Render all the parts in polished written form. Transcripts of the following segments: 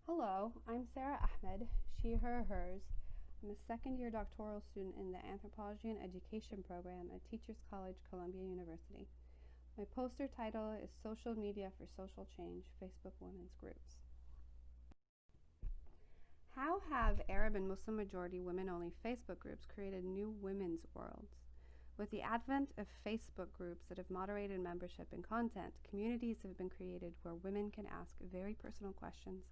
Hello, I'm Sarah Ahmed, she, her, hers. I'm a second year doctoral student in the Anthropology and Education program at Teachers College, Columbia University. My poster title is Social Media for Social Change Facebook Women's Groups. How have Arab and Muslim majority women only Facebook groups created new women's worlds? With the advent of Facebook groups that have moderated membership and content, communities have been created where women can ask very personal questions,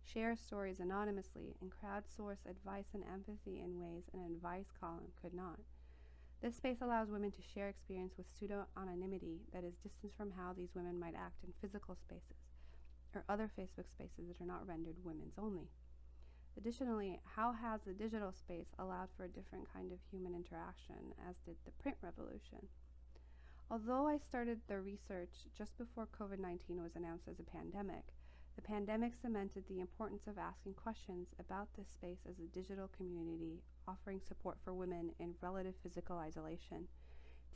share stories anonymously, and crowdsource advice and empathy in ways an advice column could not. This space allows women to share experience with pseudo-anonymity that is distant from how these women might act in physical spaces or other Facebook spaces that are not rendered women's only. Additionally, how has the digital space allowed for a different kind of human interaction, as did the print revolution? Although I started the research just before COVID-19 was announced as a pandemic, the pandemic cemented the importance of asking questions about this space as a digital community, offering support for women in relative physical isolation.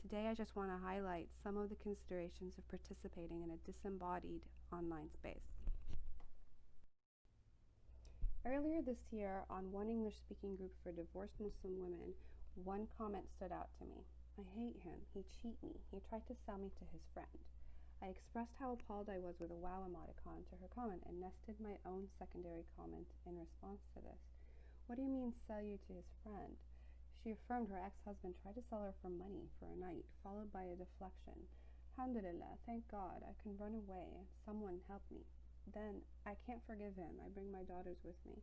Today, I just want to highlight some of the considerations of participating in a disembodied online space. Earlier this year, on one English-speaking group for divorced Muslim women, one comment stood out to me. I hate him. He cheat me. He tried to sell me to his friend. I expressed how appalled I was with a wow emoticon to her comment and nested my own secondary comment in response to this. What do you mean sell you to his friend? She affirmed her ex-husband tried to sell her for money for a night, followed by a deflection. Alhamdulillah, thank God, I can run away. Someone help me. Then, I can't forgive him. I bring my daughters with me.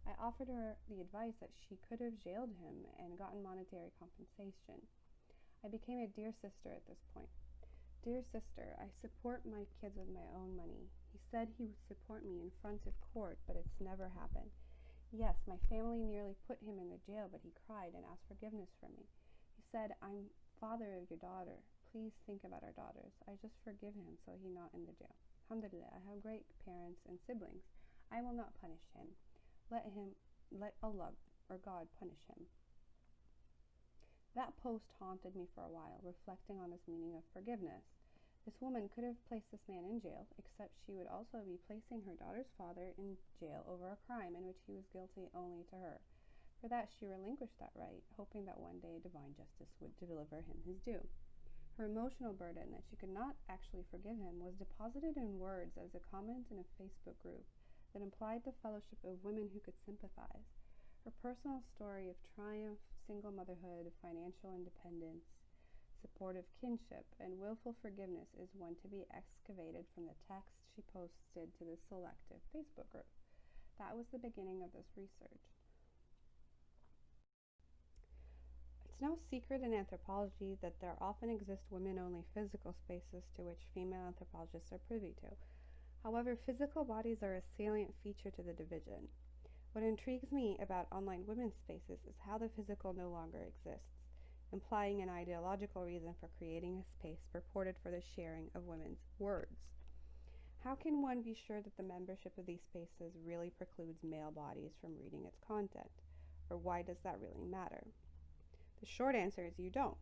I offered her the advice that she could have jailed him and gotten monetary compensation. I became a dear sister at this point. Dear sister, I support my kids with my own money. He said he would support me in front of court, but it's never happened. Yes, my family nearly put him in the jail, but he cried and asked forgiveness from me. He said, I'm father of your daughter. Please think about our daughters. I just forgive him so he's not in the jail. Alhamdulillah, I have great parents and siblings. I will not punish him. Let Allah or God punish him. That post haunted me for a while, reflecting on this meaning of forgiveness. This woman could have placed this man in jail, except she would also be placing her daughter's father in jail over a crime in which he was guilty only to her. For that, she relinquished that right, hoping that one day divine justice would deliver him his due. Her emotional burden that she could not actually forgive him was deposited in words as a comment in a Facebook group that implied the fellowship of women who could sympathize. Her personal story of triumph, single motherhood, financial independence, supportive kinship, and willful forgiveness is one to be excavated from the text she posted to this selective Facebook group. That was the beginning of this research. It's no secret in anthropology that there often exist women-only physical spaces to which female anthropologists are privy to. However, physical bodies are a salient feature to the division. What intrigues me about online women's spaces is how the physical no longer exists, implying an ideological reason for creating a space purported for the sharing of women's words. How can one be sure that the membership of these spaces really precludes male bodies from reading its content? Or why does that really matter? The short answer is you don't.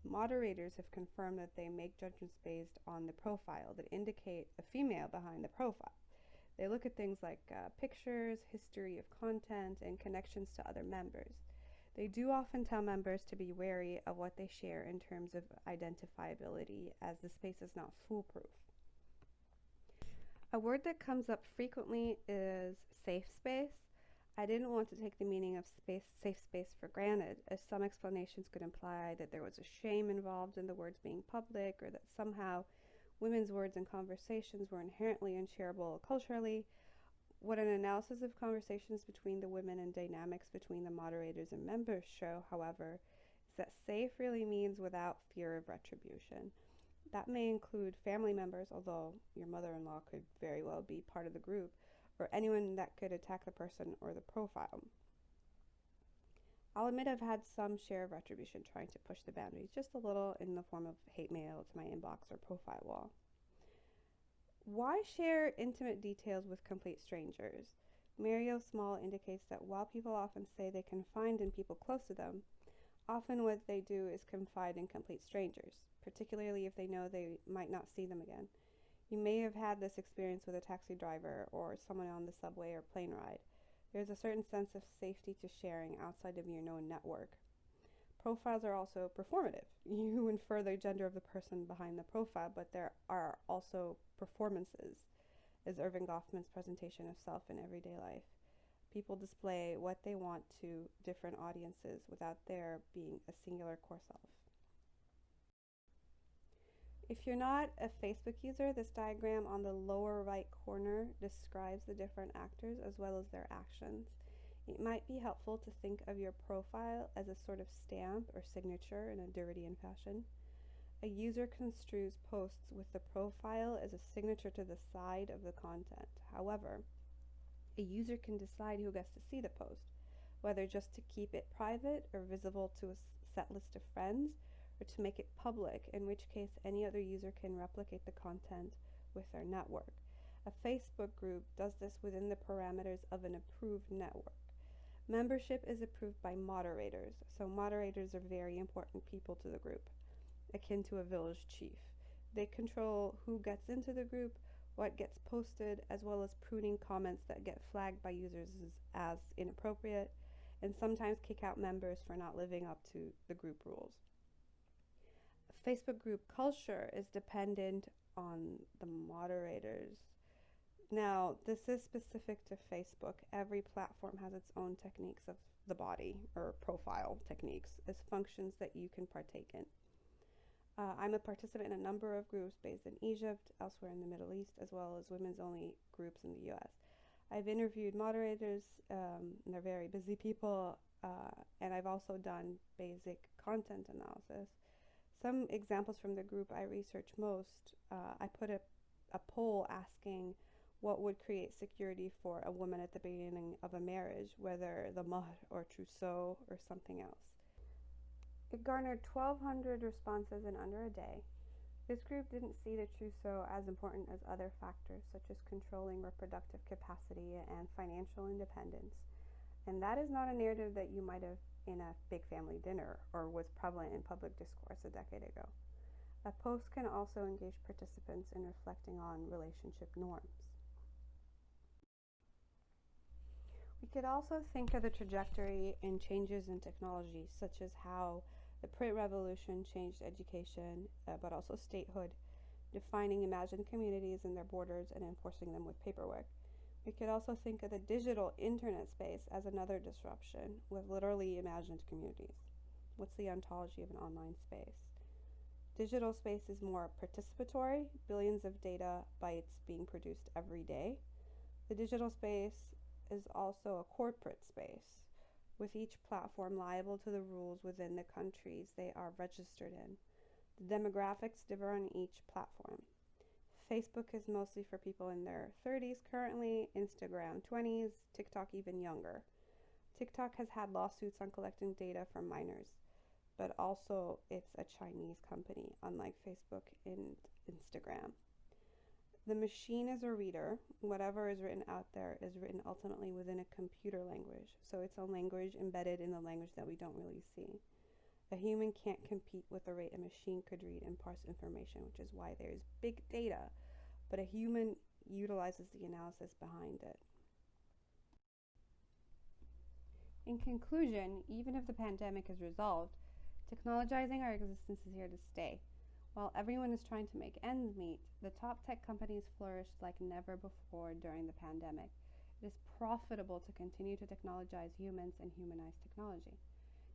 Moderators have confirmed that they make judgments based on the profile that indicate a female behind the profile. They look at things like pictures, history of content, and connections to other members. They do often tell members to be wary of what they share in terms of identifiability, as the space is not foolproof. A word that comes up frequently is safe space. I didn't want to take the meaning of safe space for granted, as some explanations could imply that there was a shame involved in the words being public, or that somehow women's words and conversations were inherently unshareable culturally. What an analysis of conversations between the women and dynamics between the moderators and members show, however, is that safe really means without fear of retribution. That may include family members, although your mother-in-law could very well be part of the group, or anyone that could attack the person or the profile. I'll admit I've had some share of retribution trying to push the boundaries just a little in the form of hate mail to my inbox or profile wall. Why share intimate details with complete strangers? Mario Small indicates that while people often say they confide in people close to them, often what they do is confide in complete strangers, particularly if they know they might not see them again. You may have had this experience with a taxi driver or someone on the subway or plane ride. There's a certain sense of safety to sharing outside of your known network. Profiles are also performative. You infer the gender of the person behind the profile, but there are also performances, as Irving Goffman's presentation of self in everyday life. People display what they want to different audiences without there being a singular core self. If you're not a Facebook user, this diagram on the lower right corner describes the different actors as well as their actions. It might be helpful to think of your profile as a sort of stamp or signature in a Derridian fashion. A user construes posts with the profile as a signature to the side of the content. However, a user can decide who gets to see the post, whether just to keep it private or visible to a set list of friends, or to make it public, in which case any other user can replicate the content with their network. A Facebook group does this within the parameters of an approved network. Membership is approved by moderators, so moderators are very important people to the group, akin to a village chief. They control who gets into the group, what gets posted, as well as pruning comments that get flagged by users as inappropriate, and sometimes kick out members for not living up to the group rules. Facebook group culture is dependent on the moderators. Now, this is specific to Facebook. Every platform has its own techniques of the body, or profile techniques, as functions that you can partake in. I'm a participant in a number of groups based in Egypt, elsewhere in the Middle East, as well as women's-only groups in the US. I've interviewed moderators, and they're very busy people, and I've also done basic content analysis. Some examples from the group I research most, I put a poll asking what would create security for a woman at the beginning of a marriage, whether the mahr or trousseau or something else. It garnered 1,200 responses in under a day. This group didn't see the trousseau as important as other factors such as controlling reproductive capacity and financial independence. And that is not a narrative that you might have in a big family dinner or was prevalent in public discourse a decade ago. A post can also engage participants in reflecting on relationship norms. We could also think of the trajectory in changes in technology, such as how the print revolution changed education, but also statehood, defining imagined communities and their borders and enforcing them with paperwork. We could also think of the digital internet space as another disruption with literally imagined communities. What's the ontology of an online space? Digital space is more participatory, billions of data bytes being produced every day. The digital space is also a corporate space, with each platform liable to the rules within the countries they are registered in. The demographics differ on each platform. Facebook is mostly for people in their 30s currently, Instagram 20s, TikTok even younger. TikTok has had lawsuits on collecting data from minors, but also it's a Chinese company, unlike Facebook and Instagram. The machine is a reader. Whatever is written out there is written ultimately within a computer language, so it's a language embedded in the language that we don't really see. A human can't compete with the rate a machine could read and parse information, which is why there's big data, but a human utilizes the analysis behind it. In conclusion, even if the pandemic is resolved, technologizing our existence is here to stay. While everyone is trying to make ends meet, the top tech companies flourished like never before during the pandemic. It is profitable to continue to technologize humans and humanize technology.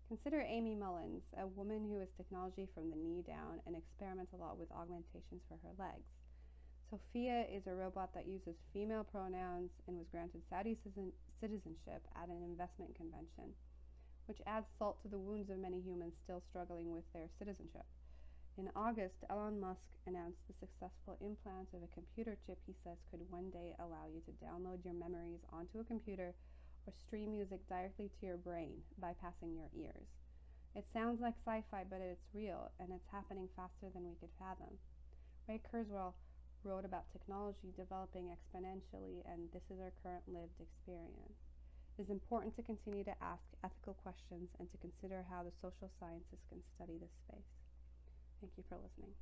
Consider Amy Mullins, a woman who is technology from the knee down and experiments a lot with augmentations for her legs. Sophia is a robot that uses female pronouns and was granted Saudi citizenship at an investment convention, which adds salt to the wounds of many humans still struggling with their citizenship. In August, Elon Musk announced the successful implant of a computer chip he says could one day allow you to download your memories onto a computer or stream music directly to your brain, bypassing your ears. It sounds like sci-fi, but it's real, and it's happening faster than we could fathom. Ray Kurzweil wrote about technology developing exponentially, and this is our current lived experience. It is important to continue to ask ethical questions and to consider how the social sciences can study this space. Thank you for listening.